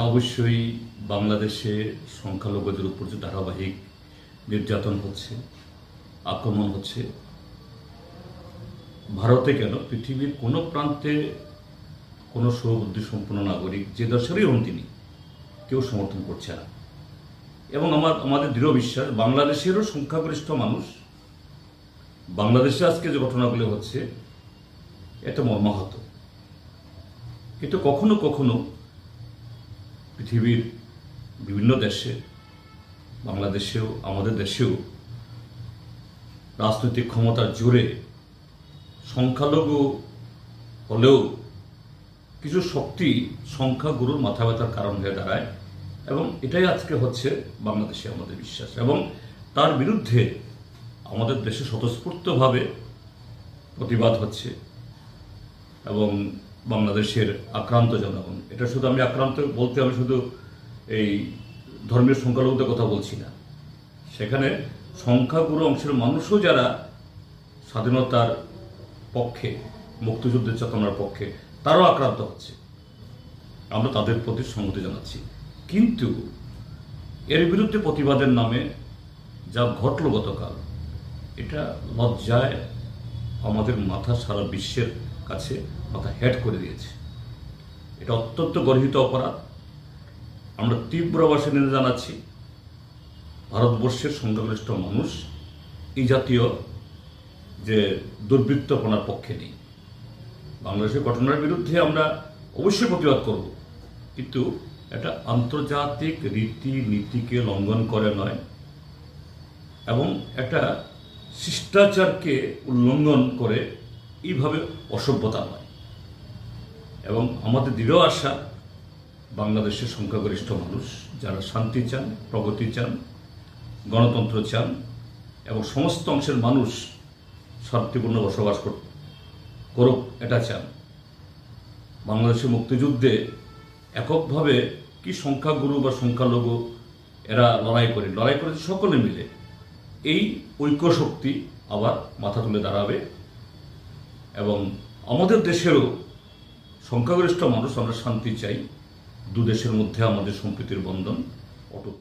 অবশ্যই বাংলাদেশে সংখ্যালঘুদের উপর যে ধারাবাহিক নির্যাতন হচ্ছে, আক্রমণ হচ্ছে, ভারতে কেন পৃথিবীর কোনো প্রান্তে কোনো সুবুদ্ধি সম্পন্ন নাগরিক যে দেশেরই হন তিনি কেউ সমর্থন করছে না। এবং আমাদের দৃঢ় বিশ্বাস বাংলাদেশেরও সংখ্যাগরিষ্ঠ মানুষ বাংলাদেশে আজকে যে ঘটনাগুলো হচ্ছে এটা মর্মাহত। কিন্তু কখনো কখনো পৃথিবীর বিভিন্ন দেশে, বাংলাদেশেও আমাদের দেশেও রাজনৈতিক ক্ষমতার জোরে সংখ্যালঘু হলেও কিছু শক্তি সংখ্যাগুরুর মাথা ব্যথার কারণ হয়ে দাঁড়ায়, এবং এটাই আজকে হচ্ছে বাংলাদেশে আমাদের বিশ্বাস। এবং তার বিরুদ্ধে আমাদের দেশে স্বতঃস্ফূর্তভাবে প্রতিবাদ হচ্ছে। এবং বাংলাদেশের আক্রান্ত জনগণ, এটা শুধু আমি আক্রান্ত বলতে আমি শুধু এই ধর্মীয় সংখ্যালঘুদের কথা বলছি না, সেখানে সংখ্যাগুরু অংশের মানুষও যারা স্বাধীনতার পক্ষে, মুক্তিযুদ্ধের চেতনার পক্ষে, তারাও আক্রান্ত হচ্ছে। আমরা তাদের প্রতি সংহতি জানাচ্ছি। কিন্তু এর বিরুদ্ধে প্রতিবাদের নামে যা ঘটল গতকাল, এটা লজ্জায় আমাদের মাথা সারা বিশ্বের কাছে মাথা হেড করে দিয়েছে। এটা অত্যন্ত গর্হিত অপরাধ। আমরা তীব্র ভাষায় নিন্দা জানাচ্ছি। ভারতবর্ষের সংখ্যাগরিষ্ঠ মানুষ এই জাতীয় যে দুর্বৃত্তপনার পক্ষে নেই। বাংলাদেশের ঘটনার বিরুদ্ধে আমরা অবশ্যই প্রতিবাদ করব, কিন্তু এটা আন্তর্জাতিক রীতি নীতিকে লঙ্ঘন করে নয়, এবং একটা শিষ্টাচারকে উল্লঙ্ঘন করে এইভাবে অসভ্যতা নয়। এবং আমাদের দৃঢ় আশা বাংলাদেশের সংখ্যাগরিষ্ঠ মানুষ যারা শান্তি চান, প্রগতি চান, গণতন্ত্র চান, এবং সমস্ত অংশের মানুষ শান্তিপূর্ণ বসবাস করুক এটা চান। বাংলাদেশের মুক্তিযুদ্ধে এককভাবে কি সংখ্যাগুরু বা সংখ্যালঘু এরা লড়াই করেছে সকলে মিলে। এই ঐক্য শক্তি আবার মাথা তুলে দাঁড়াবে, এবং আমাদের দেশেরও সংখ্যাগরিষ্ঠ মানুষ আমরা শান্তি চাই। দু দেশের মধ্যে আমাদের সম্প্রীতির বন্ধন অটুট।